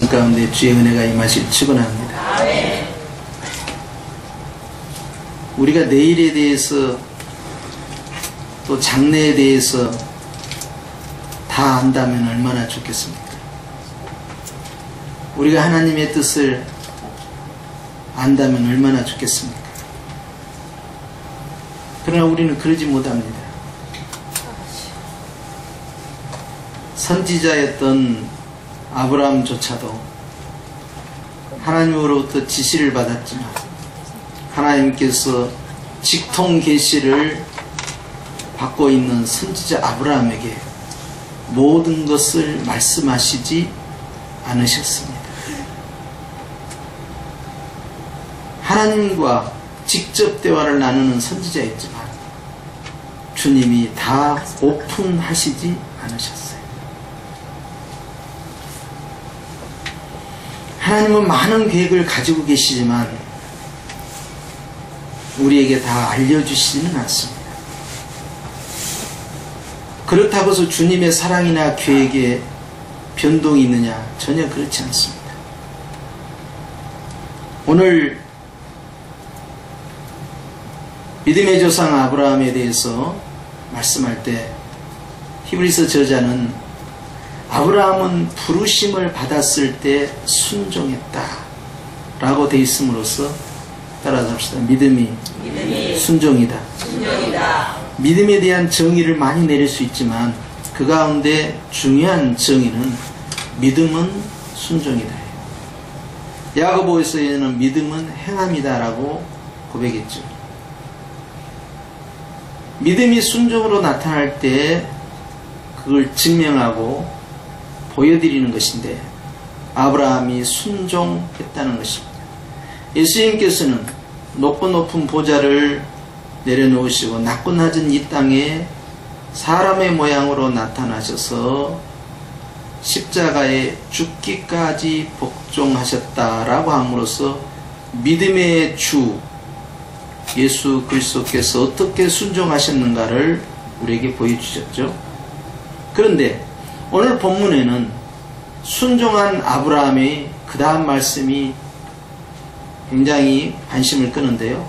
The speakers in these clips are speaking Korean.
가운데 주의 은혜가 임하실 축원합니다. 우리가 내일에 대해서 또 장래에 대해서 다 안다면 얼마나 좋겠습니까? 우리가 하나님의 뜻을 안다면 얼마나 좋겠습니까? 그러나 우리는 그러지 못합니다. 선지자였던 아브라함조차도 하나님으로부터 지시를 받았지만 하나님께서 직통 계시를 받고 있는 선지자 아브라함에게 모든 것을 말씀하시지 않으셨습니다. 하나님과 직접 대화를 나누는 선지자였지만 주님이 다 오픈하시지 않으셨어요. 하나님은 많은 계획을 가지고 계시지만 우리에게 다 알려주시지는 않습니다. 그렇다고 해서 주님의 사랑이나 계획에 변동이 있느냐? 전혀 그렇지 않습니다. 오늘 믿음의 조상 아브라함에 대해서 말씀할 때 히브리서 저자는 아브라함은 부르심을 받았을 때 순종했다 라고 되어 있음으로써 따라서 합시다. 믿음이 순종이다. 믿음에 대한 정의를 많이 내릴 수 있지만 그 가운데 중요한 정의는 믿음은 순종이다. 야고보서에는 믿음은 행함이다 라고 고백했죠. 믿음이 순종으로 나타날 때 그걸 증명하고 보여드리는 것인데 아브라함이 순종했다는 것입니다. 예수님께서는 높고 높은 보좌를 내려놓으시고 낮고 낮은 이 땅에 사람의 모양으로 나타나셔서 십자가에 죽기까지 복종하셨다라고 함으로써 믿음의 주 예수 그리스도께서 어떻게 순종하셨는가를 우리에게 보여주셨죠. 그런데 오늘 본문에는 순종한 아브라함의 그 다음 말씀이 굉장히 관심을 끄는데요.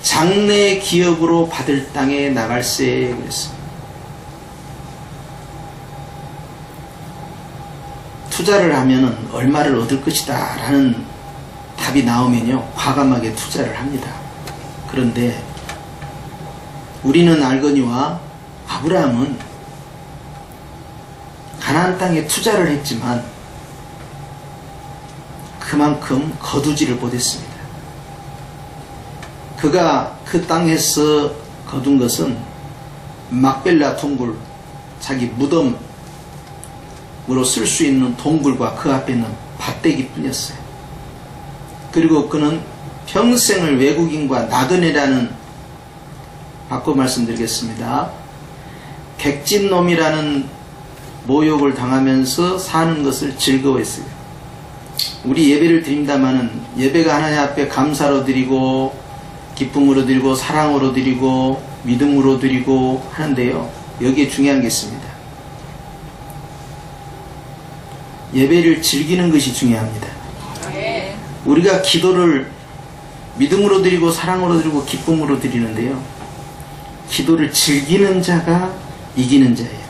장래 기업으로 받을 땅에 나갈세 그랬습니다. 투자를 하면 얼마를 얻을 것이다 라는 답이 나오면요 과감하게 투자를 합니다. 그런데 우리는 알거니와 아브라함은 가나안 땅에 투자를 했지만 그만큼 거두지를 못했습니다. 그가 그 땅에서 거둔 것은 막벨라 동굴, 자기 무덤으로 쓸 수 있는 동굴과 그 앞에 있는 밭대기 뿐이었어요. 그리고 그는 평생을 외국인과 나그네라는, 바꿔 말씀드리겠습니다. 객진놈이라는 모욕을 당하면서 사는 것을 즐거워했어요. 우리 예배를 드린다마는 예배가 하나님 앞에 감사로 드리고 기쁨으로 드리고 사랑으로 드리고 믿음으로 드리고 하는데요. 여기에 중요한 게 있습니다. 예배를 즐기는 것이 중요합니다. 우리가 기도를 믿음으로 드리고 사랑으로 드리고 기쁨으로 드리는데요. 기도를 즐기는 자가 이기는 자예요.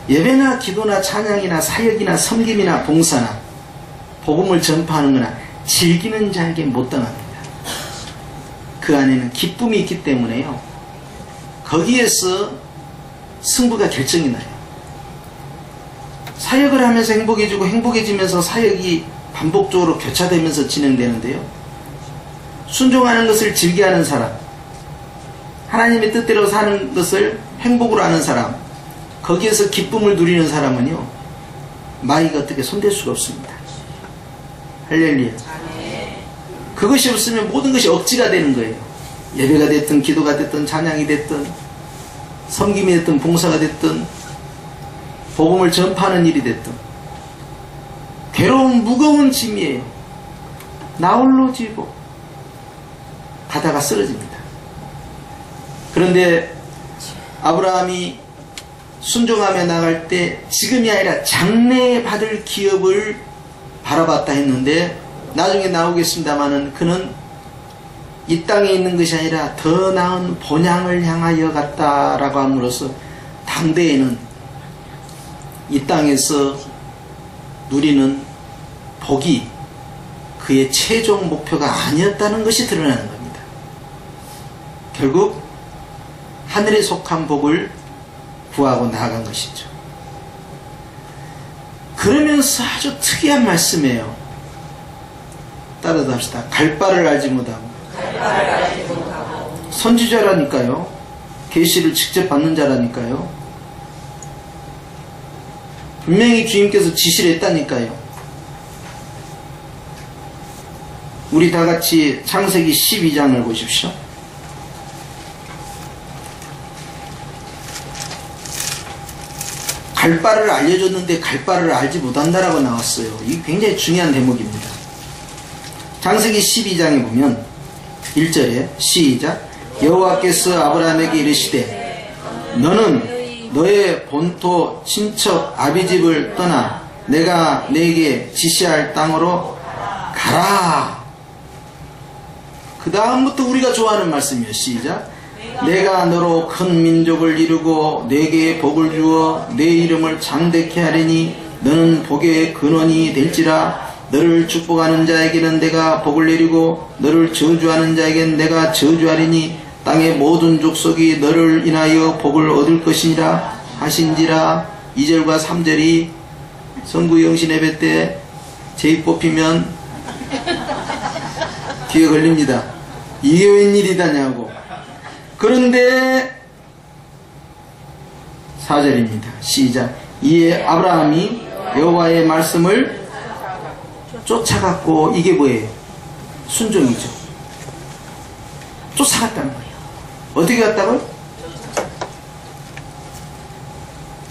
예배나 기도나 찬양이나 사역이나 섬김이나 봉사나 복음을 전파하는 거나 즐기는 자에게 못 당합니다. 그 안에는 기쁨이 있기 때문에요. 거기에서 승부가 결정이 나요. 사역을 하면서 행복해지고 행복해지면서 사역이 반복적으로 교차되면서 진행되는데요. 순종하는 것을 즐겨하는 사람, 하나님의 뜻대로 사는 것을 행복으로 하는 사람, 거기에서 기쁨을 누리는 사람은요 마귀가 어떻게 손댈 수가 없습니다. 할렐루야. 그것이 없으면 모든 것이 억지가 되는 거예요. 예배가 됐든 기도가 됐든 찬양이 됐든 섬김이 됐든 봉사가 됐든 복음을 전파하는 일이 됐든 괴로운 무거운 짐이에요. 나홀로 지고 가다가 쓰러집니다. 그런데 아브라함이 순종하며 나갈 때 지금이 아니라 장래에 받을 기업을 바라봤다 했는데 나중에 나오겠습니다마는 그는 이 땅에 있는 것이 아니라 더 나은 본향을 향하여 갔다라고 함으로써 당대에는 이 땅에서 누리는 복이 그의 최종 목표가 아니었다는 것이 드러나는 겁니다. 결국 하늘에 속한 복을 구하고 나아간 것이죠. 그러면서 아주 특이한 말씀이에요. 따라서 합시다. 갈 바를 알지 못하고. 선지자라니까요. 계시를 직접 받는 자라니까요. 분명히 주님께서 지시를 했다니까요. 우리 다같이 창세기 12장을 보십시오. 갈 바를 알려줬는데 갈 바를 알지 못한다라고 나왔어요. 이게 굉장히 중요한 대목입니다. 창세기 12장에 보면 1절에 시작. 여호와께서 아브라함에게 이르시되 너는 너의 본토 친척 아비집을 떠나 내가 네게 지시할 땅으로 가라. 그 다음부터 우리가 좋아하는 말씀이에요. 시작. 내가 너로 큰 민족을 이루고 네게 복을 주어 내 이름을 창대케 하리니 너는 복의 근원이 될지라. 너를 축복하는 자에게는 내가 복을 내리고 너를 저주하는 자에게는 내가 저주하리니 땅의 모든 족속이 너를 인하여 복을 얻을 것이니라 하신지라. 2절과 3절이 성구 영신 예배 때 제입 뽑히면 뒤에 걸립니다. 이게 웬일이다냐고. 그런데 4절입니다. 시작. 이에 아브라함이 여호와의 말씀을 쫓아갔고, 이게 뭐예요? 순종이죠. 쫓아갔다는 거예요. 어떻게 갔다고요?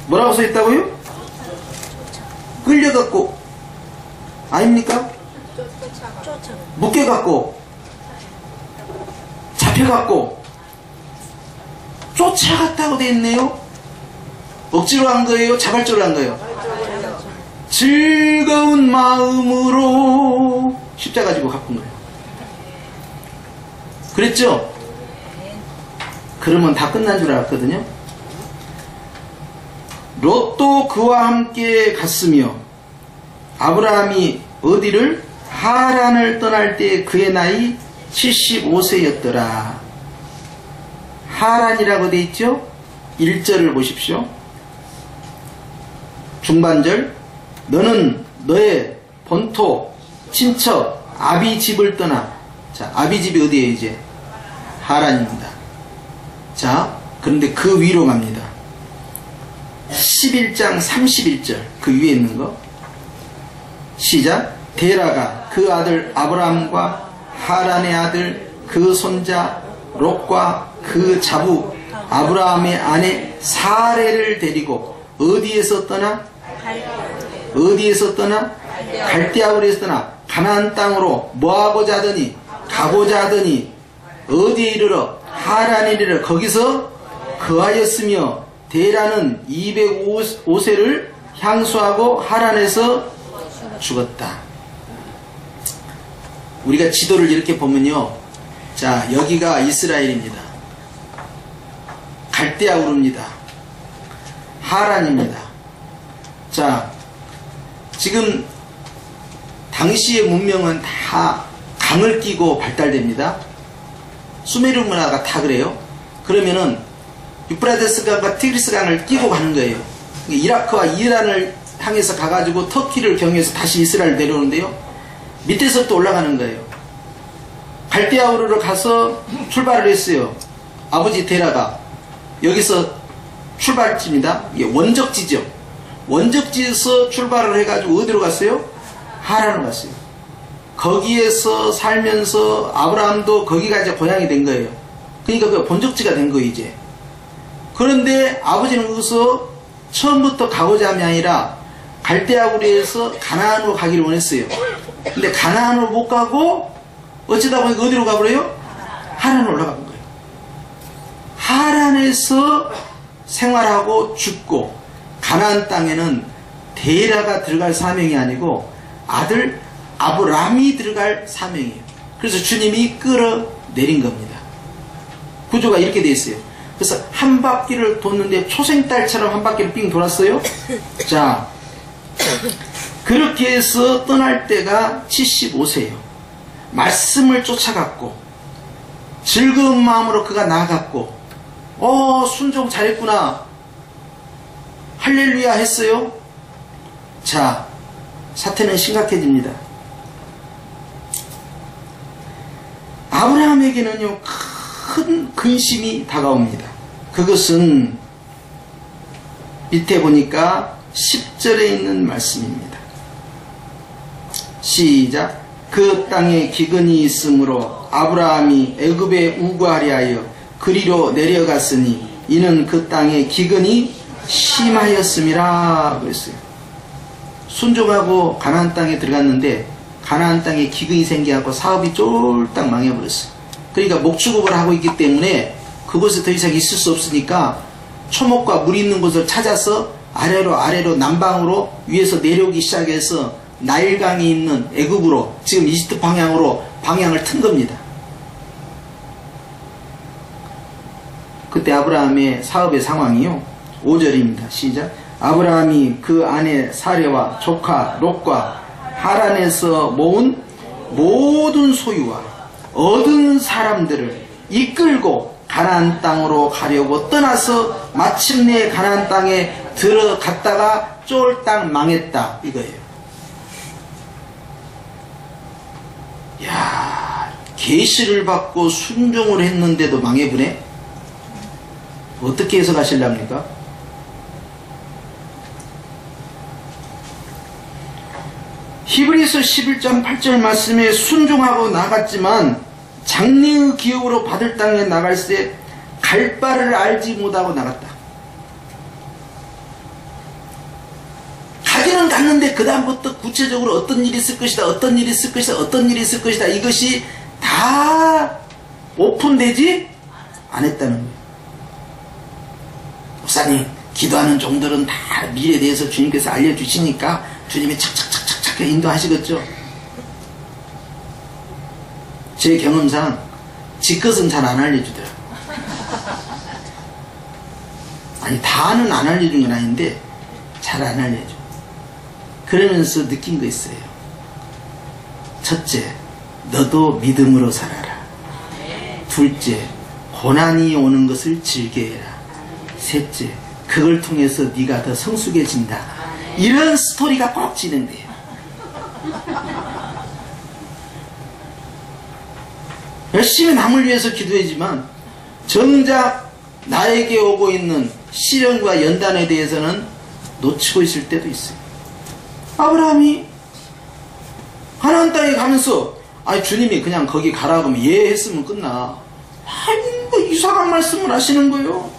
뭐라고 써있다고요? 끌려갔고, 아닙니까? 묶여갔고, 잡혀갔고, 쫓아갔다고 돼 있네요. 억지로 한 거예요? 자발적으로 한 거예요? 즐거운 마음으로 십자가 지고 갚은 거예요. 그랬죠? 그러면 다 끝난 줄 알았거든요. 롯도 그와 함께 갔으며 아브라함이 어디를? 하란을 떠날 때 그의 나이 75세였더라. 하란이라고 돼 있죠? 1절을 보십시오. 중반절. 너는 너의 본토 친척 아비집을 떠나. 자, 아비집이 어디에요? 이제 하란입니다. 자, 그런데 그 위로 갑니다. 11장 31절 그 위에 있는 거 시작. 데라가 그 아들 아브라함과 하란의 아들 그 손자 롯과 그 자부 아브라함의 아내 사레를 데리고 어디에서 떠나? 어디에서 떠나? 갈대아우르에서 떠나 가나안 땅으로 뭐하고자 하더니? 가고자 하더니 어디에 이르러? 하란에 이르러 거기서 거하였으며 데라는 205세를 향수하고 하란에서 죽었다. 우리가 지도를 이렇게 보면요. 자, 여기가 이스라엘입니다. 갈대아우르입니다. 하란입니다. 자, 지금 당시의 문명은 다 강을 끼고 발달됩니다. 수메르 문화가 다 그래요. 그러면은 유프라데스 강과 티그리스 강을 끼고 가는 거예요. 이라크와 이란을 향해서 가가지고 터키를 경유해서 다시 이스라엘 내려오는데요. 밑에서부터 올라가는 거예요. 갈대아우르로 가서 출발을 했어요. 아버지 데라가 여기서 출발지입니다. 이게 원적지죠. 원적지에서 출발을 해가지고 어디로 갔어요? 하란으로 갔어요. 거기에서 살면서 아브라함도 거기가 이제 고향이 된 거예요. 그러니까 그 본적지가 된 거예요, 이제. 그런데 아버지는 거기서 처음부터 가고자 함이 아니라 갈대아우르에서 가나안으로 가기를 원했어요. 근데 가나안으로 못 가고 어쩌다 보니까 어디로 가버려요? 하란으로 올라간 거예요. 하란에서 생활하고 죽고 가나안 땅에는 데라가 들어갈 사명이 아니고 아들 아브라함이 들어갈 사명이에요. 그래서 주님이 끌어내린 겁니다. 구조가 이렇게 되어 있어요. 그래서 한 바퀴를 돌는데 초생딸처럼 한 바퀴를 삥 돌았어요. 자, 그렇게 해서 떠날 때가 75세예요. 말씀을 쫓아갔고 즐거운 마음으로 그가 나아갔고 순종 잘했구나 할렐루야 했어요. 자, 사태는 심각해집니다. 아브라함에게는요 큰 근심이 다가옵니다. 그것은 밑에 보니까 10절에 있는 말씀입니다. 시작. 그 땅에 기근이 있으므로 아브라함이 애굽에 우거하려 하여 그리로 내려갔으니 이는 그 땅에 기근이 심하였음이라 그랬어요. 순종하고 가나안 땅에 들어갔는데 가나안 땅에 기근이 생겨갖고 사업이 쫄딱 망해버렸어요. 그러니까 목축업을 하고 있기 때문에 그곳에 더 이상 있을 수 없으니까 초목과 물 있는 곳을 찾아서 아래로 남방으로 위에서 내려오기 시작해서 나일강이 있는 애굽으로 지금 이집트 방향으로 방향을 튼 겁니다. 그때 아브라함의 사업의 상황이요 5절입니다. 시작. 아브라함이 그 아내 사레와 조카 롯과 하란에서 모은 모든 소유와 얻은 사람들을 이끌고 가나안 땅으로 가려고 떠나서 마침내 가나안 땅에 들어갔다가 쫄딱 망했다 이거예요. 야, 계시를 받고 순종을 했는데도 망해보네. 어떻게 해석하실랍니까? 히브리서 11장 8절 말씀에 순종하고 나갔지만 장래의 기업으로 받을 땅에 나갈 때 갈 바를 알지 못하고 나갔다. 가기는 갔는데 그 다음부터 구체적으로 어떤 일이 있을 것이다, 어떤 일이 있을 것이다, 어떤 일이 있을 것이다 이것이 다 오픈되지 않았다는 거예요. 목사님, 기도하는 종들은 다 미래에 대해서 주님께서 알려주시니까 주님이 착착착착착 인도하시겠죠. 제 경험상 지 것은 잘 안 알려주더라고요. 아니 다는 안 알려준 건 아닌데 잘 안 알려줘. 그러면서 느낀 거 있어요. 첫째, 너도 믿음으로 살아라. 둘째, 고난이 오는 것을 즐겨해라. 셋째, 그걸 통해서 네가 더 성숙해진다. 이런 스토리가 꼭 진행돼요. 열심히 남을 위해서 기도하지만 정작 나에게 오고 있는 시련과 연단에 대해서는 놓치고 있을 때도 있어요. 아브라함이 가나안 땅에 가면서 아니 주님이 그냥 거기 가라고 하면 예 했으면 끝나. 아니 뭐 이상한 말씀을 하시는 거예요.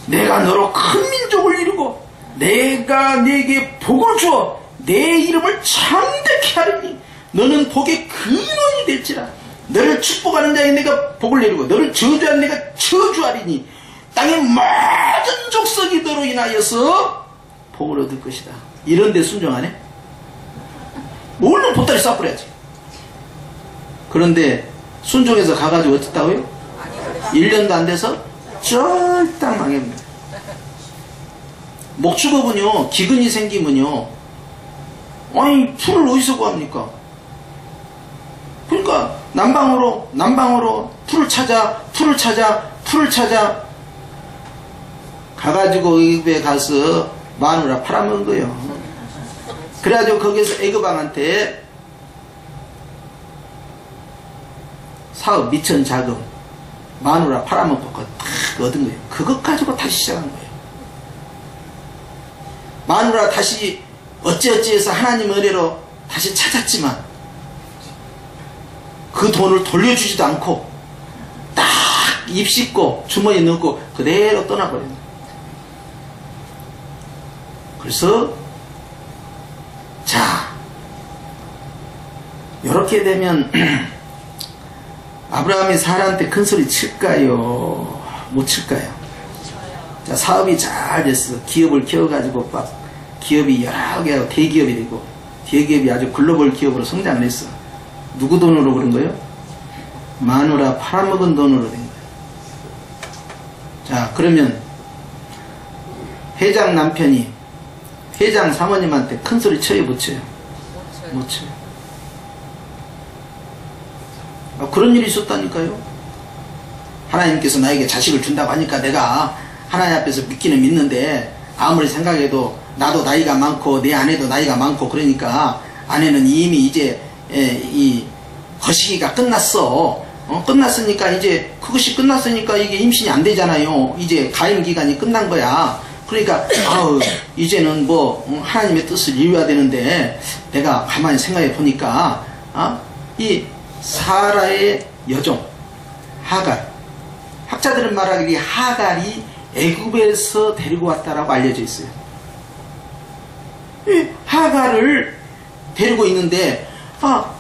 내가 너로 큰 민족을 이루고 내가 네게 복을 주어 내 이름을 창대케 하리니 너는 복의 근원이 될지라. 너를 축복하는 자에 내가 복을 내리고 너를 저주하는 내가 저주하리니 땅의 모든 족속이 너로 인하여서 복을 얻을 것이다. 이런데 순종하네? 얼른 보따리 싸버려야지. 그런데 순종해서 가가지고 어쨌다고요? 1년도 안 돼서 쫄딱 망합니다. 목축업은요 기근이 생기면요 아니 풀을 어디서 구합니까? 그러니까 남방으로 풀을 찾아 가가지고 애굽에 가서 마누라 팔아먹은 거예요. 그래가지고 거기서 애굽왕한테 사업 미천 자금 마누라 팔아먹고 딱 얻은 거예요. 그것 가지고 다시 시작한 거예요. 마누라 다시 어찌어찌해서 하나님 은혜로 다시 찾았지만 그 돈을 돌려주지도 않고 딱 입 씻고 주머니에 넣고 그대로 떠나버립니다. 그래서 자 이렇게 되면 아브라함이 사라한테 큰 소리 칠까요? 못 칠까요? 자, 사업이 잘 됐어. 기업을 키워가지고 막 기업이 여러 개가 대기업이 되고 대기업이 아주 글로벌 기업으로 성장을 했어. 누구 돈으로 그런 거예요? 마누라 팔아먹은 돈으로 된 거예요. 자, 그러면 회장 남편이 회장 사모님한테 큰 소리 쳐요, 못 쳐요? 못 쳐요. 그런 일이 있었다니까요. 하나님께서 나에게 자식을 준다고 하니까 내가 하나님 앞에서 믿기는 믿는데 아무리 생각해도 나도 나이가 많고 내 아내도 나이가 많고 그러니까 아내는 이미 이제 이 거시기가 끝났어. 끝났으니까 이제 그것이 끝났으니까 이게 임신이 안 되잖아요. 이제 가임 기간이 끝난 거야. 그러니까 이제는 뭐 하나님의 뜻을 이루어야 되는데 내가 가만히 생각해 보니까 이 사라의 여종 하갈, 학자들은 말하기를 하갈이 애굽에서 데리고 왔다라고 알려져 있어요. 이 하갈을 데리고 있는데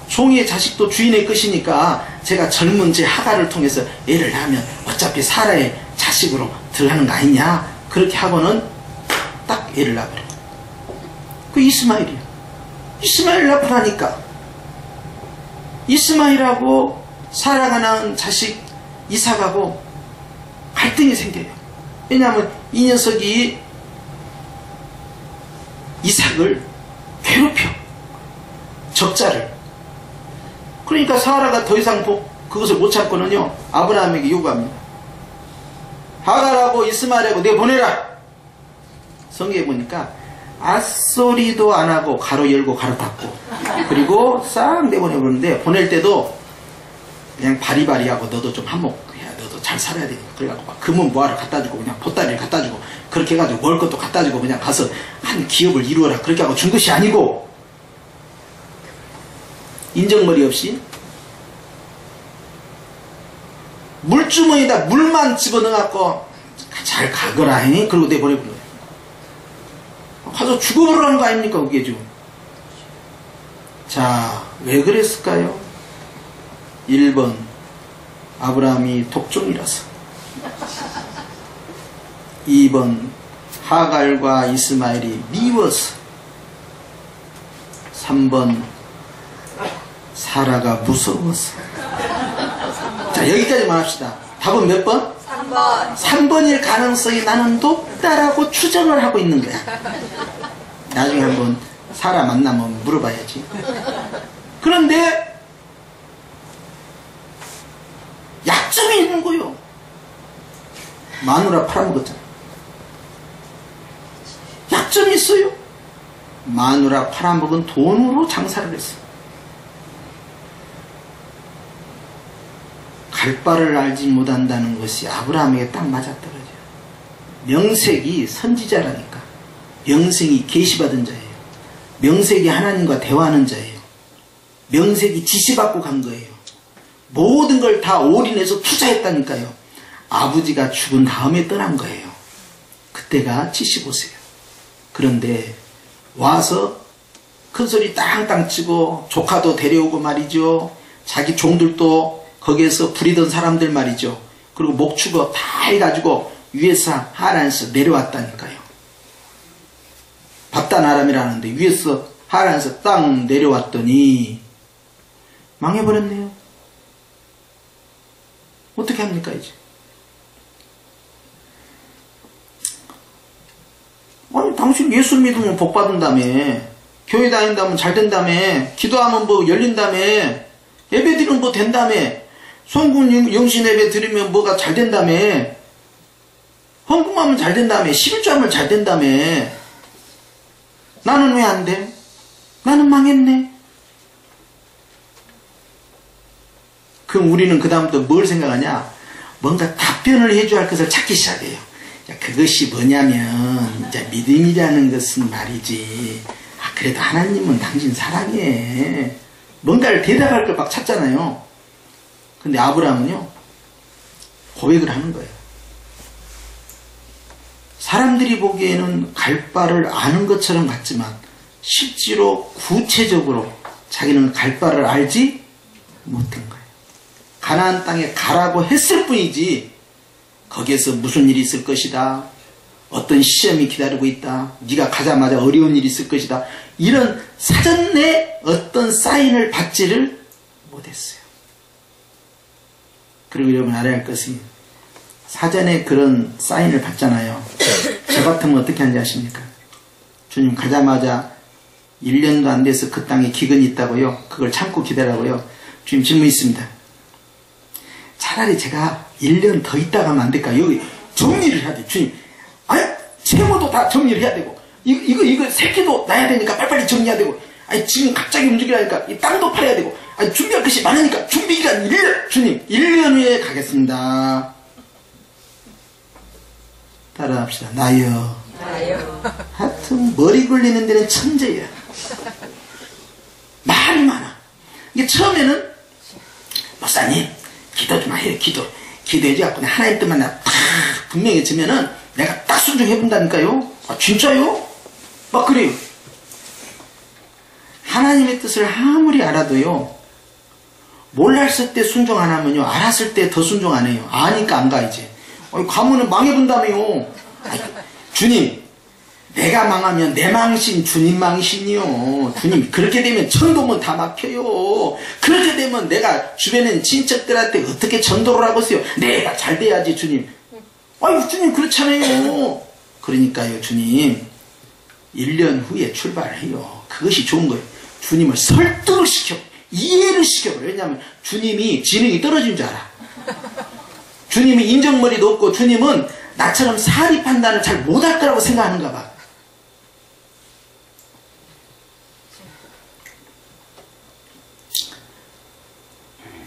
종의 자식도 주인의 것이니까 제가 젊은 제 하갈을 통해서 애를 낳으면 어차피 사라의 자식으로 들어가는 거 아니냐, 그렇게 하고는 딱 애를 낳아버려요. 그 이스마엘이에요. 이스마엘 낳으라니까 이스마엘하고 사라가 낳은 자식 이삭하고 갈등이 생겨요. 왜냐하면 이 녀석이 이삭을 괴롭혀, 적자를. 그러니까 사라가 더 이상 그것을 못 참고는요, 아브라함에게 요구합니다. 하갈하고 이스마엘하고 내보내라. 성경에 보니까 앗소리도 안 하고 가로 열고 가로 닫고 그리고 싹 내보내버렸는데, 보낼 때도 그냥 바리바리하고 너도 좀 한몫해야, 너도 잘 살아야 되니까. 그래갖고 막 금은 뭐하러 갖다주고 그냥 보따리를 갖다주고 그렇게 해가지고 먹을 것도 갖다주고 그냥 가서 한 기업을 이루어라 그렇게 하고 준 것이 아니고, 인정머리 없이 물주머니에다 물만 집어넣어갖고 잘 가거라 그러고 내보내버린 거예요. 가서 죽어버리라는 거 아닙니까 그게 지금. 자, 왜 그랬을까요? 1번 아브라함이 독종이라서, 2번 하갈과 이스마엘이 미워서, 3번 사라가 무서워서. 자, 여기까지만 합시다. 답은 몇 번? 3번. 3번일 가능성이 나는 높다라고 추정을 하고 있는 거야. 나중에 한번 사라 만나면 물어봐야지. 그런데 약점이 있는 거요. 마누라 팔아먹었잖아. 약점이 있어요. 마누라 팔아먹은 돈으로 장사를 했어. 갈 바를 알지 못한다는 것이 아브라함에게 딱 맞아떨어져요. 명색이 선지자라니까. 명색이 계시받은 자예요. 명색이 하나님과 대화하는 자예요. 명색이 지시받고 간 거예요. 모든 걸 다 올인해서 투자했다니까요. 아버지가 죽은 다음에 떠난 거예요. 그때가 75세예요. 그런데 와서 큰소리 땅땅 치고 조카도 데려오고 말이죠. 자기 종들도 거기에서 부리던 사람들 말이죠. 그리고 목축어 다 해가지고 위에서 하란에서 내려왔다니까요. 바단 아람이라는데 위에서 하란에서 땅 내려왔더니 망해버렸네요. 어떻게 합니까 이제? 아니 당신 예수 믿으면 복 받은다며, 교회 다닌다면 잘 된다며, 기도하면 뭐 열린다며, 예배 드리면 뭐 된다며, 성군 영신 예배 드리면 뭐가 잘 된다며, 헌금하면 잘 된다며, 11조하면 잘 된다며. 나는 왜 안 돼? 나는 망했네. 그럼 우리는 그 다음부터 뭘 생각하냐? 뭔가 답변을 해줘야 할 것을 찾기 시작해요. 그것이 뭐냐면 이제 믿음이라는 것은 말이지, 그래도 하나님은 당신 사랑해. 뭔가를 대답할 걸 막 찾잖아요. 근데 아브라함은요, 고백을 하는 거예요. 사람들이 보기에는 갈 바를 아는 것처럼 같지만 실제로 구체적으로 자기는 갈 바를 알지 못한 거예요. 가나안 땅에 가라고 했을 뿐이지 거기에서 무슨 일이 있을 것이다, 어떤 시험이 기다리고 있다. 네가 가자마자 어려운 일이 있을 것이다. 이런 사전에 어떤 사인을 받지를 못했어요. 그리고 여러분 알아야 할 것이 사전에 그런 사인을 받잖아요. 저 같으면 어떻게 하는지 아십니까? 주님 가자마자 1년도 안 돼서 그 땅에 기근이 있다고요. 그걸 참고 기다라고요. 주님 질문 있습니다. 차라리 제가 1년 더 있다가 하면 안 될까요? 여기 정리를 해야 돼. 주님 아니 채무도 다 정리를 해야 되고 이거 새끼도 나야 되니까 빨리빨리 정리해야 되고 아니 지금 갑자기 움직이라니까 이 땅도 팔아야 되고 아니 준비할 것이 많으니까 준비기간 1년 주님 1년 후에 가겠습니다. 따라합시다. 나요. 하여튼 머리 굴리는 데는 천재야. 말이 많아. 이게 처음에는 목사님 기도 좀 해요. 기도해지 갖고 하나님 뜻만 딱 분명해지면은 내가 딱 순종해본다니까요. 아 진짜요? 막 그래요. 하나님의 뜻을 아무리 알아도요 몰랐을 때 순종 안 하면요 알았을 때 더 순종 안 해요. 아니까 안 가 이제. 가면은 망해본다며요. 주님 내가 망하면 내 망신 주님 망신이요. 주님 그렇게 되면 천도문 다 막혀요. 그렇게 되면 내가 주변에 친척들한테 어떻게 전도를 하겠어요. 내가 잘 돼야지 주님. 아유 주님 그렇잖아요. 그러니까요 주님 1년 후에 출발해요. 그것이 좋은 거예요. 주님을 설득을 시켜 이해를 시켜버려요. 왜냐하면 주님이 지능이 떨어진 줄 알아. 주님이 인정머리도 없고 주님은 나처럼 사리 판단을 잘 못할 거라고 생각하는가 봐.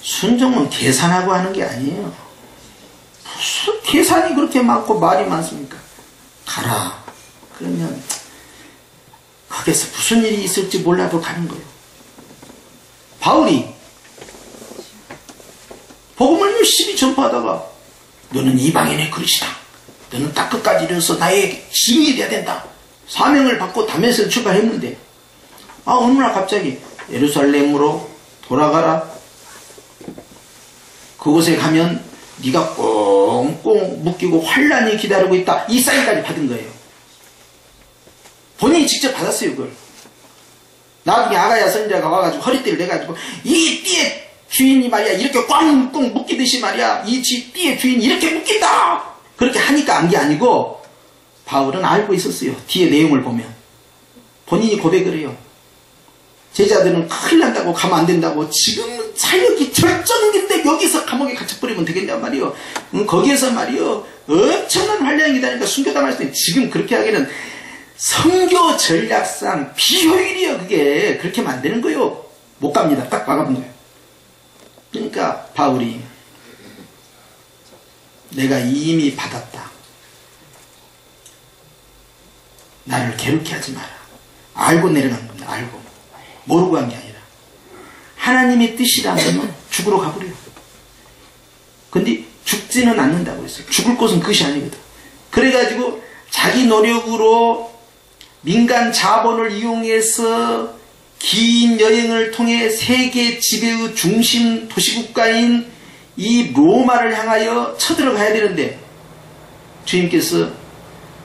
순종은 계산하고 하는 게 아니에요. 무슨 계산이 그렇게 많고 말이 많습니까? 가라. 그러면 거기서 무슨 일이 있을지 몰라도 가는 거예요. 바울이 복음을 열심히 전파하다가 너는 이방인의 그릇이다. 너는 딱 끝까지 이르러서 나의 증인이 돼야 된다. 사명을 받고 다메섹을 출발했는데 어느 날 갑자기 예루살렘으로 돌아가라. 그곳에 가면 네가 꽁꽁 묶이고 환란이 기다리고 있다. 이 사인까지 받은 거예요. 본인이 직접 받았어요. 그걸. 나중에 아가야 선지자가 와가지고 허리띠를 내가지고 이 띠의 주인이 말이야 이렇게 꽝꽝 묶이듯이 말이야 이 띠의 주인이 이렇게 묶인다. 그렇게 하니까 안 게 아니고 바울은 알고 있었어요. 뒤에 내용을 보면 본인이 고백을 해요. 제자들은 큰일 난다고 가면 안 된다고 지금 사역이 절정인데 여기서 감옥에 갇혀버리면 되겠냔 말이요. 거기에서 말이요 엄청난 환란이 기다리니까 순교당할 수 있는 지금 그렇게 하기에는 선교 전략상 비효율이에요. 그게 그렇게 만드는 거예요. 못 갑니다. 딱 막아본 거예요. 그러니까 바울이 내가 이미 받았다. 나를 괴롭게 하지 마라. 알고 내려간 겁니다. 알고. 모르고 한 게 아니라 하나님의 뜻이라면 죽으러 가버려요. 근데 죽지는 않는다고 했어요. 죽을 곳은 그것이 아니거든. 그래가지고 자기 노력으로 민간 자본을 이용해서 긴 여행을 통해 세계 지배의 중심 도시국가인 이 로마를 향하여 쳐들어가야 되는데 주님께서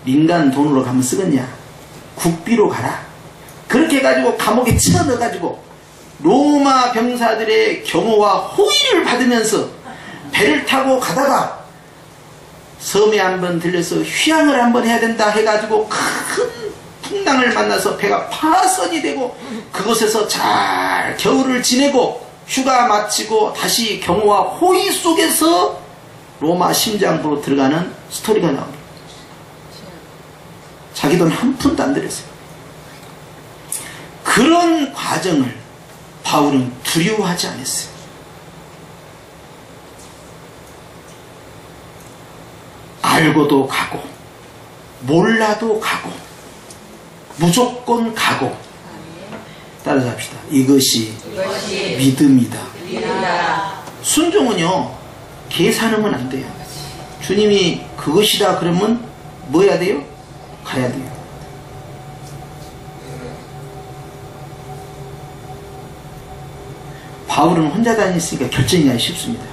민간 돈으로 가면 쓰겠냐? 국비로 가라. 그렇게 해가지고 감옥에 집어넣어가지고 로마 병사들의 경호와 호의를 받으면서 배를 타고 가다가 섬에 한번 들려서 휴양을 한번 해야 된다 해가지고 큰 풍랑을 만나서 배가 파선이 되고 그곳에서 잘 겨울을 지내고 휴가 마치고 다시 경호와 호의 속에서 로마 심장부로 들어가는 스토리가 나옵니다. 자기 돈 한 푼도 안 들였어요. 그런 과정을 바울은 두려워하지 않았어요. 알고도 가고 몰라도 가고 무조건 가고. 따라서 합시다. 이것이 믿음이다. 순종은요 계산하면 안 돼요. 주님이 그것이다 그러면 뭐 해야 돼요? 가야 돼요. 바울은 혼자 다녔으니까 결정이 하기 쉽습니다.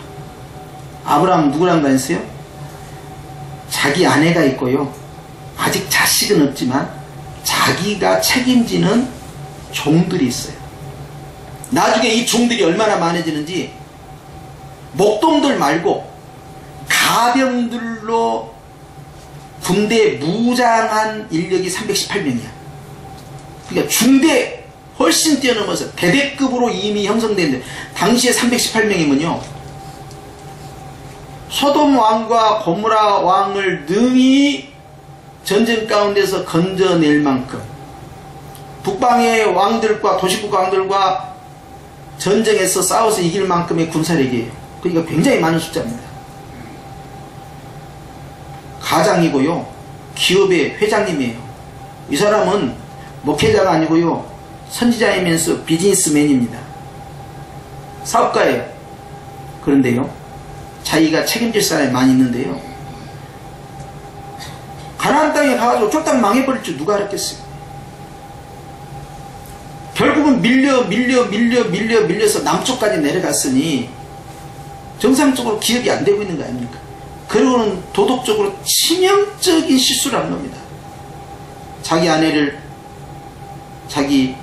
아브라함은 누구랑 다녔어요? 자기 아내가 있고요. 아직 자식은 없지만 자기가 책임지는 종들이 있어요. 나중에 이 종들이 얼마나 많아지는지 목동들 말고 가병들로 군대 무장한 인력이 318명이야. 그러니까 중대 훨씬 뛰어넘어서 대대급으로 이미 형성되는데 당시에 318명이면요 소돔 왕과 고모라 왕을 능히 전쟁 가운데서 건져낼 만큼 북방의 왕들과 도시국 왕들과 전쟁에서 싸워서 이길 만큼의 군사력이에요. 그러니까 굉장히 많은 숫자입니다. 가장이고요 기업의 회장님이에요. 이 사람은 목회자가 아니고요 선지자이면서 비즈니스맨입니다. 사업가예요. 그런데요 자기가 책임질 사람이 많이 있는데요 가나안 땅에 가가지고 쫄딱 망해버릴 줄 누가 알았겠어요. 결국은 밀려서 남쪽까지 내려갔으니 정상적으로 기업이 안 되고 있는 거 아닙니까? 그러고는 도덕적으로 치명적인 실수를 한 겁니다. 자기 아내를 자기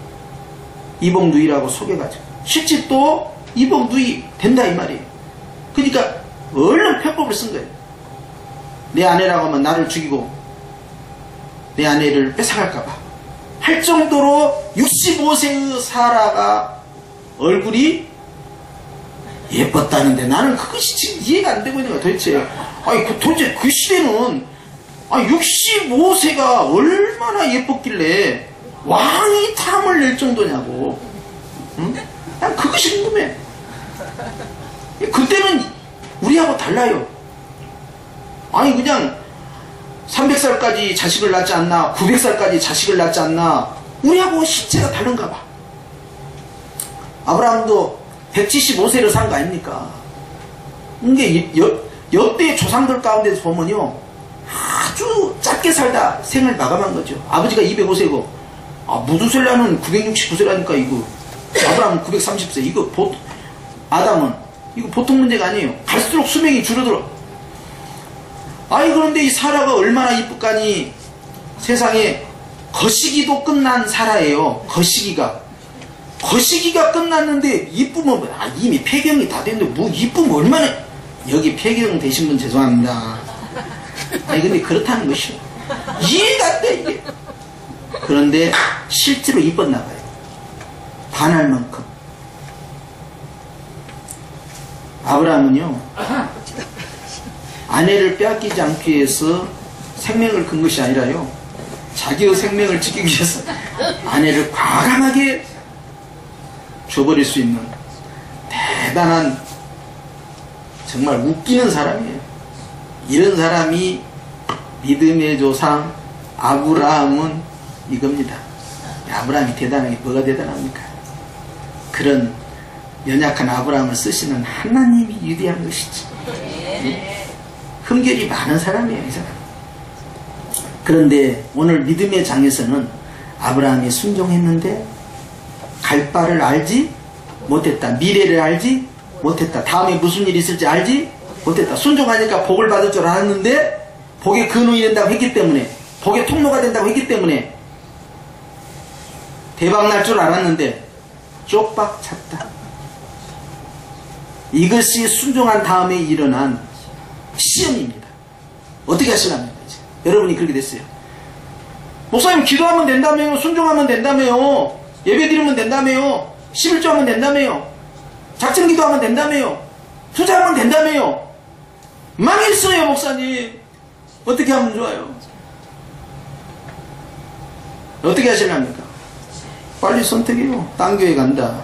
이복누이라고 속여가지고 실제 또 이복누이 된다 이 말이에요. 그러니까 얼른 편법을 쓴 거예요. 내 아내라고 하면 나를 죽이고 내 아내를 뺏어갈까봐 할 정도로 65세의 사라가 얼굴이 예뻤다는데 나는 그것이 지금 이해가 안 되고 있는 거야 도대체. 아니 도대체 그 시대는 65세가 얼마나 예뻤길래 왕이 탐을 낼 정도냐고. 응? 난 그것이 궁금해. 그때는 우리하고 달라요. 아니 그냥 300살까지 자식을 낳지 않나 900살까지 자식을 낳지 않나 우리하고 신체가 다른가 봐. 아브라함도 175세를 산 거 아닙니까? 이게 역대 조상들 가운데서 보면요 아주 짧게 살다 생을 마감한 거죠. 아버지가 205세고 무두셀라는 969세라니까 이거 아브라함은 930세 이거 아담은 이거 보통 문제가 아니에요. 갈수록 수명이 줄어들어. 아니 그런데 이 사라가 얼마나 이쁘까니 세상에 거시기도 끝난 사라예요. 거시기가 끝났는데 이쁘면 이미 폐경이 다 됐는데 뭐 이쁘면 얼마나 여기 폐경 되신 분 죄송합니다. 아니 근데 그렇다는 것이요. 이해가 안 돼 이게. 그런데 실제로 이뻤나 봐요. 반할 만큼. 아브라함은요 아내를 빼앗기지 않기 위해서 생명을 건 것이 아니라요 자기의 생명을 지키기 위해서 아내를 과감하게 줘버릴 수 있는 대단한 정말 웃기는 사람이에요. 이런 사람이 믿음의 조상 아브라함은 이겁니다. 아브라함이 대단한 게 뭐가 대단합니까? 그런 연약한 아브라함을 쓰시는 하나님이 위대한 것이지. 흠결이 많은 사람이에요 이 사람. 그런데 오늘 믿음의 장에서는 아브라함이 순종했는데 갈 바를 알지 못했다. 미래를 알지 못했다. 다음에 무슨 일이 있을지 알지 못했다. 순종하니까 복을 받을 줄 알았는데 복의 근원이 된다고 했기 때문에 복의 통로가 된다고 했기 때문에 대박 날 줄 알았는데 쪽박 찼다. 이것이 순종한 다음에 일어난 시험입니다. 어떻게 하시랍니까? 이제 여러분이 그렇게 됐어요. 목사님 기도하면 된다며요. 순종하면 된다며요. 예배 드리면 된다며요. 11조 하면 된다며요. 작정 기도하면 된다며요. 투자하면 된다며요. 망했어요 목사님. 어떻게 하면 좋아요? 어떻게 하시랍니까? 빨리 선택해요. 딴 교회 간다.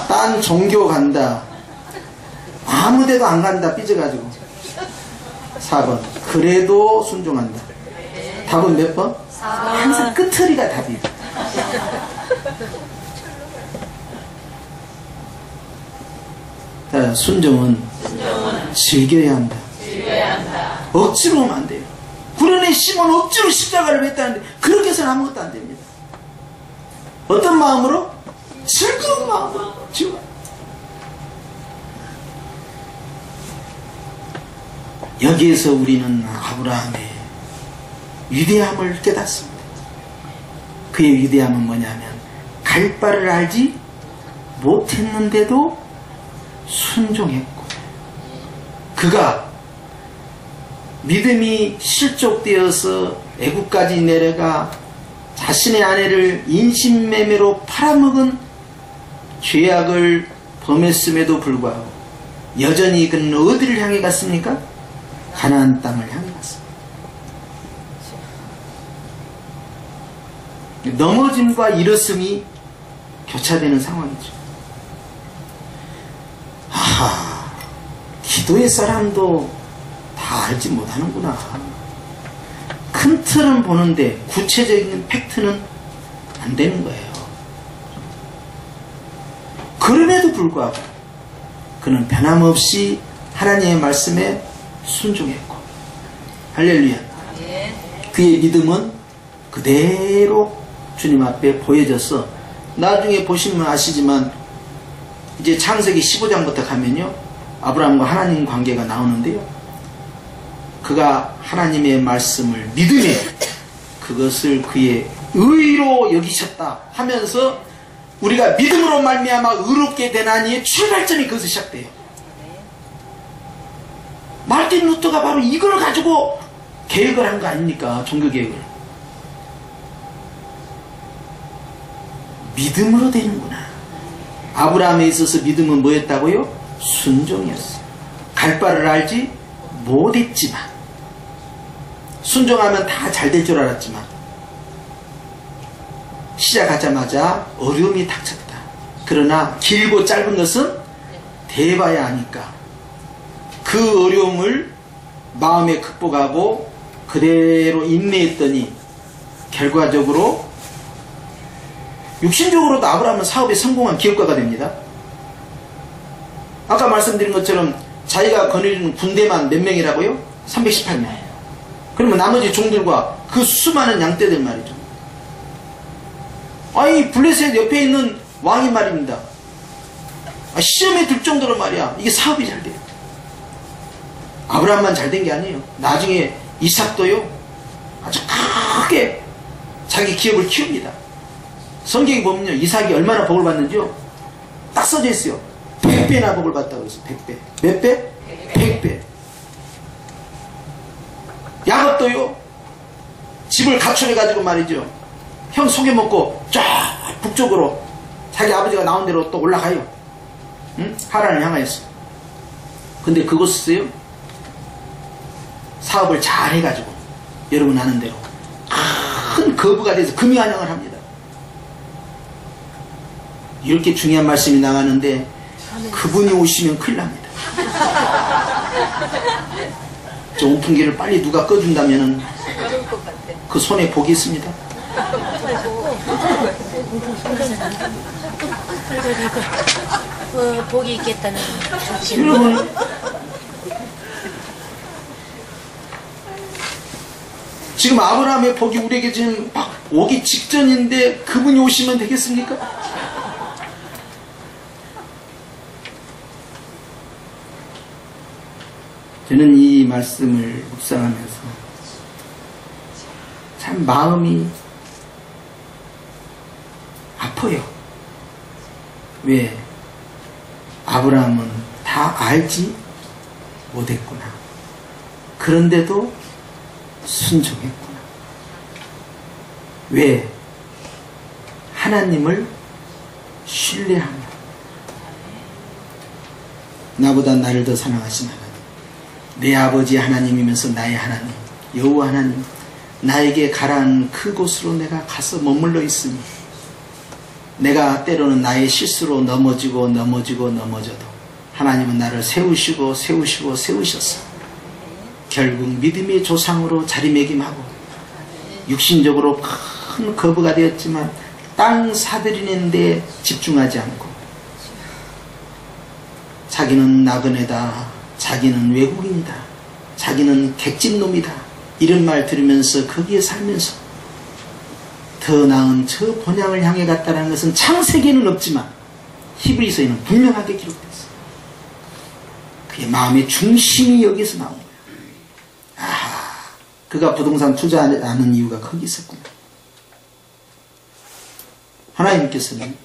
딴 종교 간다. 아무 데도 안 간다. 삐져가지고. 4번 그래도 순종한다. 답은 몇 번? 항상 끝처리가 답이에요. 자, 순종은 즐겨야 한다. 억지로 하면 안 돼요. 구련의 심은 억지로 십자가를 맺다는데 그렇게 해서는 아무것도 안 됩니다. 어떤 마음으로? 즐거운 마음으로. 여기에서 우리는 아브라함의 위대함을 깨닫습니다. 그의 위대함은 뭐냐면 갈 바를 알지 못했는데도 순종했고, 그가 믿음이 실족되어서 애국까지 내려가 자신의 아내를 인신매매로 팔아먹은 죄악을 범했음에도 불구하고 여전히 그는 어디를 향해 갔습니까? 가나안 땅을 향해 갔습니다. 넘어짐과 일어섬이 교차되는 상황이죠. 기도의 사람도 다 알지 못하는구나. 큰 틀은 보는데 구체적인 팩트는 안 되는 거예요. 그럼에도 불구하고 그는 변함없이 하나님의 말씀에 순종했고, 할렐루야. 그의 믿음은 그대로 주님 앞에 보여져서, 나중에 보시면 아시지만 이제 창세기 15장부터 가면요, 아브라함과 하나님 관계가 나오는데요, 그가 하나님의 말씀을 믿음에 그것을 그의 의로 여기셨다 하면서 우리가 믿음으로 말미암아 의롭게 되나니의 출발점이 거기서 시작돼요. 마르틴 루터가 바로 이걸 가지고 계획을 한 거 아닙니까? 종교계획을. 믿음으로 되는구나. 아브라함에 있어서 믿음은 뭐였다고요? 순종이었어요. 갈 바를 알지 못했지만, 순종하면 다 잘 될 줄 알았지만 시작하자마자 어려움이 닥쳤다. 그러나 길고 짧은 것은 대봐야 하니까 그 어려움을 마음에 극복하고 그대로 인내했더니 결과적으로 육신적으로도 아브라함은 사업에 성공한 기업가가 됩니다. 아까 말씀드린 것처럼 자기가 거느리는 군대만 몇 명이라고요? 318명. 그러면 나머지 종들과 그 수많은 양떼들 말이죠. 아니, 블레셋 옆에 있는 왕이 말입니다. 시험에 들 정도로 말이야, 이게 사업이 잘 돼요. 아브라함만 잘 된 게 아니에요. 나중에 이삭도요, 아주 크게 자기 기업을 키웁니다. 성경에 보면요, 이삭이 얼마나 복을 받는지요? 딱 써져 있어요. 100배나 복을 받다고 했어요. 100배. 몇 배? 100배. 야곱도요, 집을 가축해가지고 말이죠, 형 속여먹고 쫙 북쪽으로 자기 아버지가 나온 대로 또 올라가요. 응? 하란을 향하였어요. 근데 그곳에서요, 사업을 잘 해가지고 여러분 아는 대로 큰 거부가 돼서 금이환영을 합니다. 이렇게 중요한 말씀이 나가는데 그분이 오시면 큰일 납니다. 저 온풍기를 빨리 누가 꺼준다면 그 손에 복이 있습니다. 복이 있겠다는. 여러분, 지금 아브라함의 복이 우리에게 지금 막 오기 직전인데 그분이 오시면 되겠습니까? 저는 이 말씀을 묵상하면서 참 마음이 아파요. 왜? 아브라함은 다 알지 못했구나. 그런데도 순종했구나. 왜? 하나님을 신뢰합니다. 나보다 나를 더 사랑하신 하나님, 내 아버지 하나님이면서 나의 하나님, 여호와 하나님, 나에게 가라는 그곳으로 내가 가서 머물러 있으니 내가 때로는 나의 실수로 넘어져도 하나님은 나를 세우셔서 결국 믿음의 조상으로 자리매김하고 육신적으로 큰 거부가 되었지만 땅 사들이는 데 집중하지 않고 자기는 나그네다, 자기는 외국인이다, 자기는 객진놈이다, 이런 말 들으면서 거기에 살면서 더 나은 저 본향을 향해 갔다는 것은 창세기에는 없지만 히브리서에는 분명하게 기록됐어요. 그의 마음의 중심이 여기서 나온 거예요. 그가 부동산 투자하는 이유가 거기 있었구나. 하나님께서는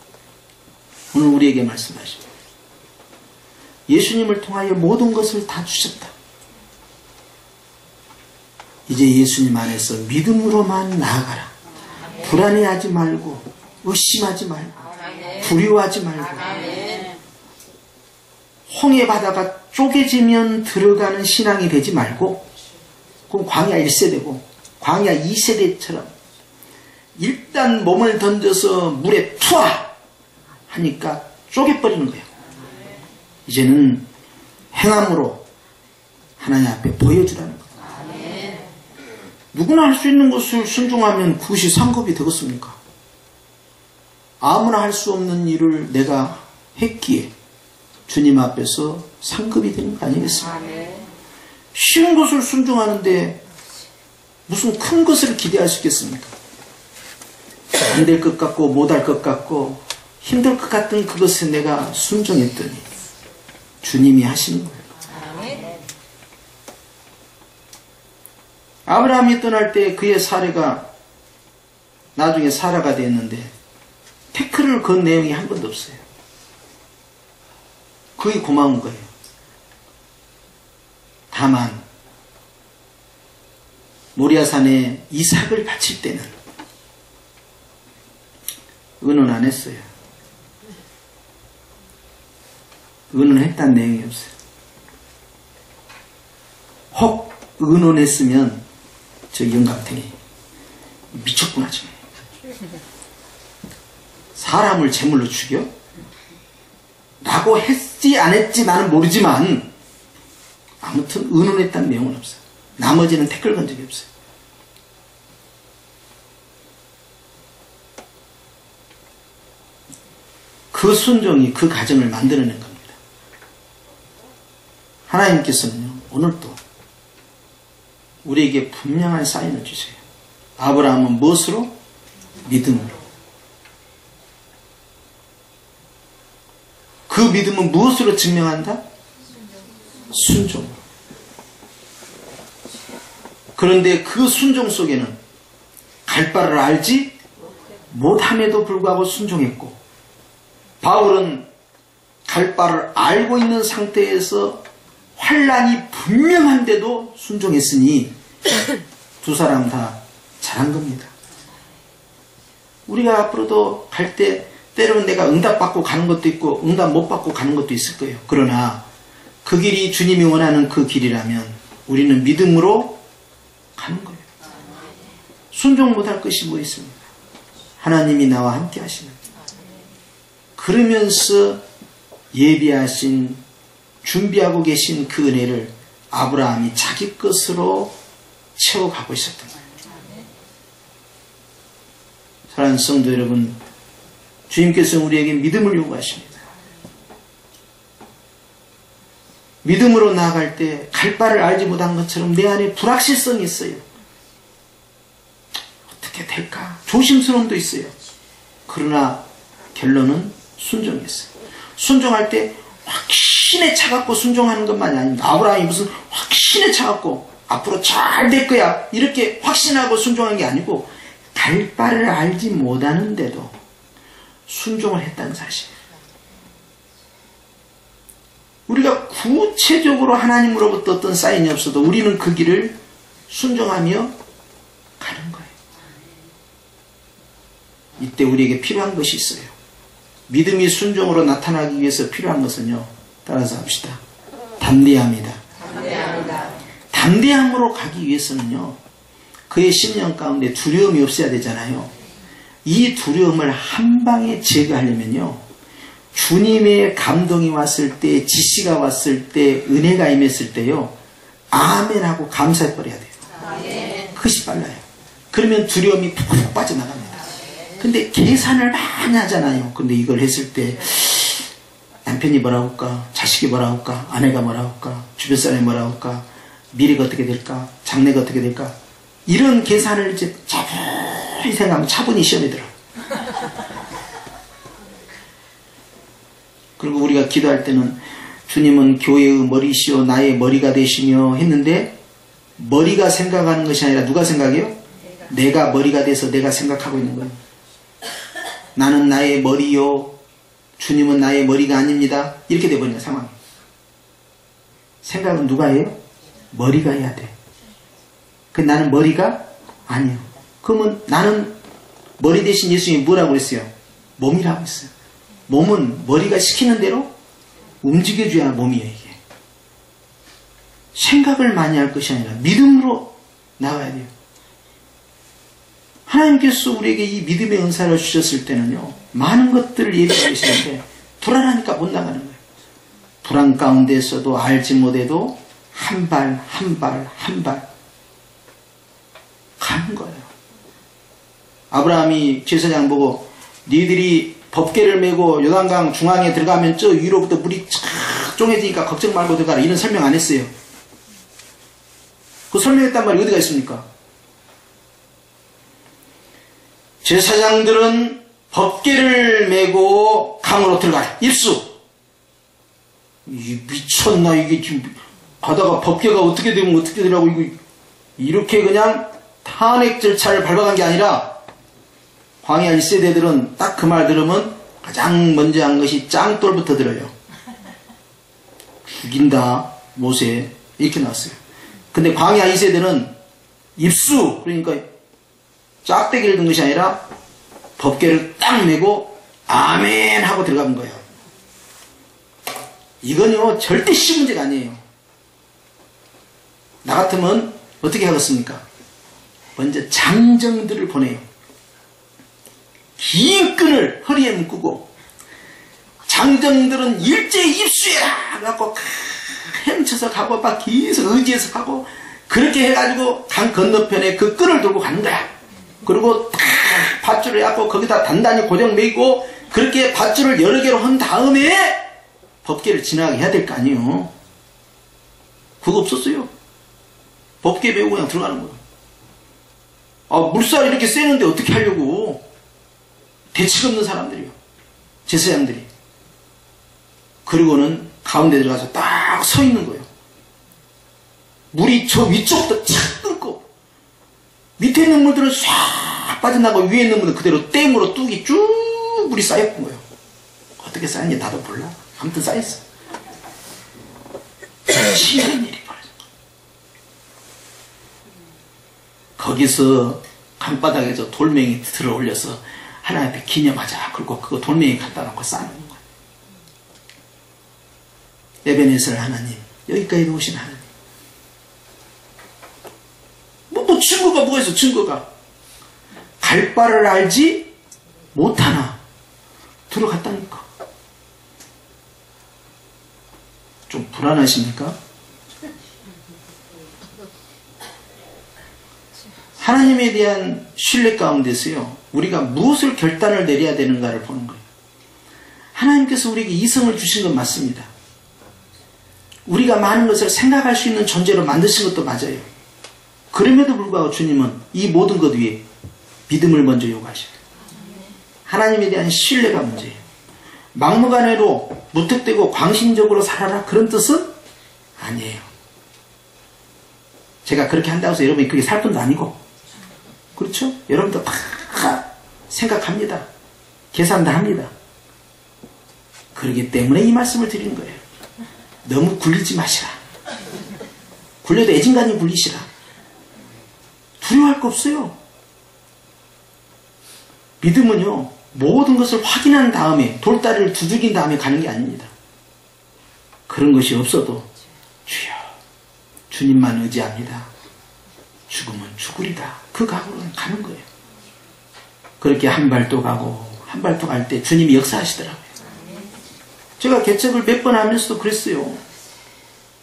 오늘 우리에게 말씀하십니다. 예수님을 통하여 모든 것을 다 주셨다. 이제 예수님 안에서 믿음으로만 나아가라. 불안해하지 말고, 의심하지 말고, 두려워하지 말고, 홍해 바다가 쪼개지면 들어가는 신앙이 되지 말고, 그럼 광야 1세대고 광야 2세대처럼 일단 몸을 던져서 물에 투하 하니까 쪼개버리는 거예요. 이제는 행함으로 하나님 앞에 보여주라는 거예요. 누구나 할 수 있는 것을 순종하면 그것이 상급이 되겠습니까? 아무나 할 수 없는 일을 내가 했기에 주님 앞에서 상급이 되는 거 아니겠습니까? 쉬운 것을 순종하는데 무슨 큰 것을 기대할 수 있겠습니까? 안 될 것 같고 못할 것 같고 힘들 것 같은 그것에 내가 순종했더니 주님이 하시는 거예요. 아브라함이 떠날 때 그의 사례가 나중에 사라가 됐는데 태클을 건 내용이 한 번도 없어요. 그게 고마운 거예요. 다만 모리아산에 이삭을 바칠 때는 의논 안 했어요. 의논했다는 내용이 없어요. 혹 의논했으면 저 영감탱이 미쳤구나 지금. 사람을 제물로 죽여? 라고 했지 안 했지 나는 모르지만 아무튼 의논했다는 내용은 없어요. 나머지는 태클 건 적이 없어요. 그 순종이 그 가정을 만들어낸 겁니다. 하나님께서는요, 오늘도 우리에게 분명한 사인을 주세요. 아브라함은 무엇으로? 믿음으로. 그 믿음은 무엇으로 증명한다? 순종으로. 그런데 그 순종 속에는 갈 바를 알지 못함에도 불구하고 순종했고, 바울은 갈 바를 알고 있는 상태에서 환난이 분명한데도 순종했으니 두 사람 다 잘한 겁니다. 우리가 앞으로도 갈 때 때로는 내가 응답받고 가는 것도 있고 응답 못 받고 가는 것도 있을 거예요. 그러나 그 길이 주님이 원하는 그 길이라면 우리는 믿음으로 가는 거예요. 순종 못할 것이 뭐 있습니까? 하나님이 나와 함께 하시는. 그러면서 예비하신, 준비하고 계신 그 은혜를 아브라함이 자기 것으로 채워가고 있었던 거예요. 사랑하는 성도 여러분, 주님께서 우리에게 믿음을 요구하십니다. 믿음으로 나아갈 때 갈 바를 알지 못한 것처럼 내 안에 불확실성이 있어요. 어떻게 될까? 조심스러움도 있어요. 그러나 결론은 순종했어요. 순종할 때 확신에 차갖고 순종하는 것만이 아닙니다. 아브라함이 무슨 확신에 차갖고 앞으로 잘 될 거야 이렇게 확신하고 순종한 게 아니고 갈 바를 알지 못하는데도 순종을 했다는 사실. 우리가 구체적으로 하나님으로부터 어떤 사인이 없어도 우리는 그 길을 순종하며 가는 거예요. 이때 우리에게 필요한 것이 있어요. 믿음이 순종으로 나타나기 위해서 필요한 것은요, 따라서 합시다. 담대함이다. 담대함으로 가기 위해서는요, 그의 심령 가운데 두려움이 없어야 되잖아요. 이 두려움을 한 방에 제거하려면요, 주님의 감동이 왔을 때, 지시가 왔을 때, 은혜가 임했을 때요, 아멘하고 감사해버려야 돼요. 그것이 빨라요. 그러면 두려움이 푹 빠져나갑니다. 근데 계산을 많이 하잖아요. 근데 이걸 했을 때 남편이 뭐라 할까, 자식이 뭐라 할까, 아내가 뭐라 할까, 주변 사람이 뭐라 할까, 미래가 어떻게 될까, 장래가 어떻게 될까, 이런 계산을 이제 차분히 생각하면 차분히 시험에 들어요. 그리고 우리가 기도할 때는 주님은 교회의 머리시오 나의 머리가 되시며 했는데 머리가 생각하는 것이 아니라 누가 생각해요? 내가 머리가 돼서 내가 생각하고 있는 거예요. 나는 나의 머리요, 주님은 나의 머리가 아닙니다. 이렇게 돼버리는 상황. 생각은 누가 해요? 머리가 해야 돼. 나는 머리가 아니에요. 그러면 나는 머리 대신 예수님이 뭐라고 그랬어요? 몸이라고 했어요. 몸은 머리가 시키는 대로 움직여줘야 몸이에요. 이게 생각을 많이 할 것이 아니라 믿음으로 나와야 돼요. 하나님께서 우리에게 이 믿음의 은사를 주셨을 때는요, 많은 것들을 예비하고 계시는데 불안하니까 못 나가는 거예요. 불안 가운데서도 알지 못해도 한 발 한 발 한 발 가는 거예요. 아브라함이 제사장 보고 니들이 법궤를 메고 요단강 중앙에 들어가면 저 위로부터 물이 쫙 쪼개지니까 걱정 말고 들어가라, 이런 설명 안 했어요. 그 설명했단 말이 어디가 있습니까? 제사장들은 법궤를 메고 강으로 들어가라. 입수. 미쳤나 이게 지금 가다가 법궤가 어떻게 되면 어떻게 되라고 이거 이렇게 그냥 탄핵 절차를 밟아간 게 아니라 광야 1세대들은 딱 그 말 들으면 가장 먼저 한 것이 짱돌부터 들어요. 죽인다 모세 이렇게 나왔어요. 근데 광야 2세대는 입수, 그러니까 짝대기를 든 것이 아니라 법궤를 딱 메고 아멘 하고 들어간 거예요. 이건요 절대 쉬운 문제가 아니에요. 나 같으면 어떻게 하겠습니까? 먼저 장정들을 보내요. 긴 끈을 허리에 묶고 장정들은 일제히 입수해라 그래갖고 헤엄쳐서 가고 막 계속 의지해서 가고 그렇게 해가지고 강 건너편에 그 끈을 들고 가는 거야. 그리고 딱 밧줄을 해갖고 거기다 단단히 고정 매고 그렇게 밧줄을 여러 개로 한 다음에 법궤를 지나가게 해야 될 거 아니에요. 그거 없었어요. 법궤 메고 그냥 들어가는 거예요. 아, 물살이 이렇게 세는데 어떻게 하려고. 대책 없는 사람들이요. 제사장들이. 그리고는 가운데 들어가서 딱 서 있는 거예요. 물이 저 위쪽부터 착 끊고 밑에 있는 물들은 싹 빠져나가고 위에 있는 물은 그대로 댐으로 뚝이 쭉 물이 쌓였던 거예요. 어떻게 쌓였는지 나도 몰라. 아무튼 쌓였어. 신기한 일이 벌어져. 거기서 강바닥에서 돌멩이 들어 올려서 하나님 앞에 기념하자. 그리고 그거 돌멩이 갖다 놓고 쌓는 거야. 에베네셀 하나님, 여기까지 오신 하나님. 뭐 증거가 뭐가 있어, 증거가. 갈 바를 알지 못하나. 들어갔다니까. 좀 불안하십니까? 하나님에 대한 신뢰 가운데서요, 우리가 무엇을 결단을 내려야 되는가를 보는 거예요. 하나님께서 우리에게 이성을 주신 건 맞습니다. 우리가 많은 것을 생각할 수 있는 존재로 만드신 것도 맞아요. 그럼에도 불구하고 주님은 이 모든 것 위에 믿음을 먼저 요구하셔요. 하나님에 대한 신뢰가 문제예요. 막무가내로 무턱대고 광신적으로 살아라 그런 뜻은 아니에요. 제가 그렇게 한다고 해서 여러분이 그렇게 살 분도 아니고, 그렇죠? 여러분도 다 생각합니다. 계산 다 합니다. 그렇기 때문에 이 말씀을 드리는 거예요. 너무 굴리지 마시라. 굴려도 애진간히 굴리시라. 두려워할 거 없어요. 믿음은요, 모든 것을 확인한 다음에 돌다리를 두들긴 다음에 가는 게 아닙니다. 그런 것이 없어도 주여, 주님만 의지합니다. 죽으면 죽으리다. 그 각오로 가는 거예요. 그렇게 한 발도 가고 한 발도 갈 때 주님이 역사하시더라고요. 제가 개척을 몇 번 하면서도 그랬어요.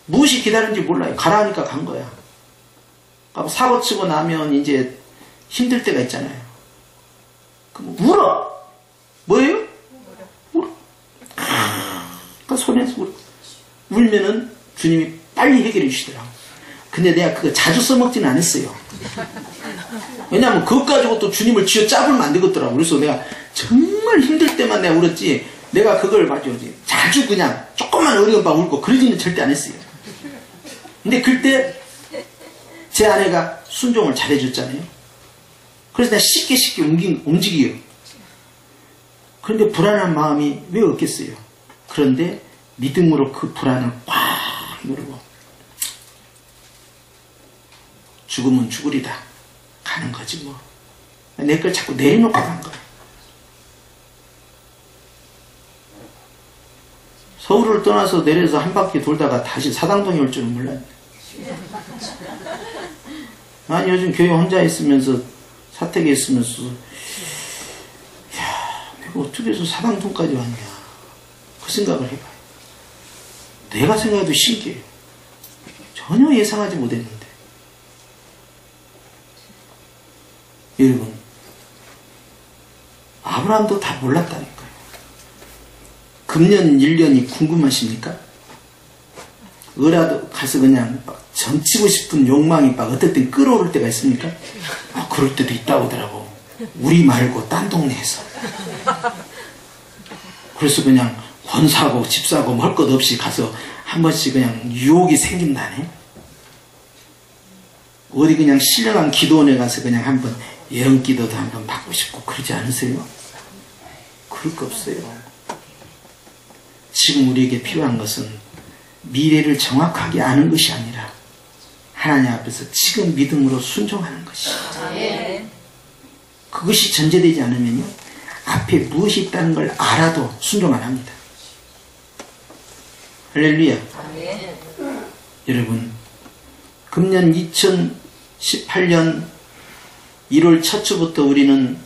무엇이 기다리는지 몰라요. 가라니까 간 거야. 사고 치고 나면 이제 힘들 때가 있잖아요. 그럼 울어. 뭐예요? 울어. 그 손에서 울어. 울면은 주님이 빨리 해결해 주시더라고. 근데 내가 그거 자주 써먹지는 않았어요. 왜냐하면 그것 가지고 또 주님을 쥐어 짜불면 안 되겠더라고. 그래서 내가 정말 힘들 때만 내가 울었지, 내가 그걸 가지고 자주 그냥 조금만 어려운 방 울고 그러지는 절대 안 했어요. 근데 그때 제 아내가 순종을 잘해줬잖아요. 그래서 내가 쉽게 움직여요. 그런데 불안한 마음이 왜 없겠어요? 그런데 믿음으로 그 불안을 꽉 누르고 죽으면 죽으리다 가는 거지 뭐. 내 걸 자꾸 내려놓고 간 거야. 서울을 떠나서 내려서 한 바퀴 돌다가 다시 사당동에 올 줄은 몰랐네. 아니 요즘 교회 혼자 있으면서 사택에 있으면서 야 내가 어떻게 해서 사당동까지 왔냐 그 생각을 해봐요. 내가 생각해도 신기해요. 전혀 예상하지 못했는데. 여러분 아브라함도 다 몰랐다니까요. 금년 1년이 궁금하십니까? 어라도 가서 그냥 막 점치고 싶은 욕망이 막 어떨 땐 끌어오를 때가 있습니까? 그럴 때도 있다고 하더라고. 우리 말고 딴 동네에서. 그래서 그냥 권 사고 집 사고 할 것 없이 가서 한 번씩 그냥 유혹이 생긴다네. 어디 그냥 신령한 기도원에 가서 그냥 한번 예언 기도도 한번 받고 싶고 그러지 않으세요? 그럴 거 없어요. 지금 우리에게 필요한 것은 미래를 정확하게 아는 것이 아니라 하나님 앞에서 지금 믿음으로 순종하는 것이에요. 그것이 전제되지 않으면요 앞에 무엇이 있다는 걸 알아도 순종 안 합니다. 할렐루야. 여러분 금년 2018년 1월 첫 주부터 우리는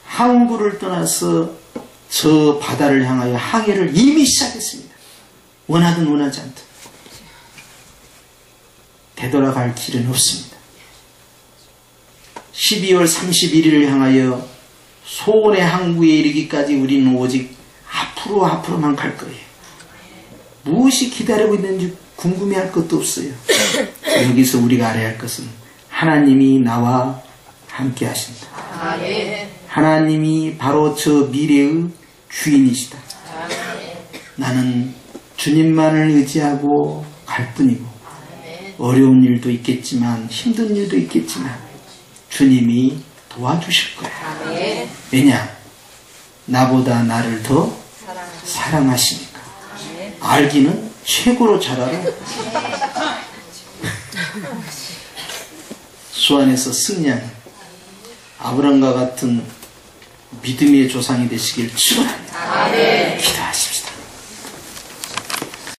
항구를 떠나서 저 바다를 향하여 항해를 이미 시작했습니다. 원하든 원하지 않든 되돌아갈 길은 없습니다. 12월 31일을 향하여 소원의 항구에 이르기까지 우리는 오직 앞으로만 갈 거예요. 무엇이 기다리고 있는지 궁금해할 것도 없어요. 여기서 우리가 알아야 할 것은 하나님이 나와 함께 하신다. 하나님이 바로 저 미래의 주인이시다. 나는 주님만을 의지하고 갈 뿐이고 어려운 일도 있겠지만 힘든 일도 있겠지만 주님이 도와주실 거야. 왜냐? 나보다 나를 더 사랑하시니까. 알기는 최고로 잘 알아. 수안에서 승리하는 아브람과 같은 믿음의 조상이 되시길 축원합니다. 기도하시죠.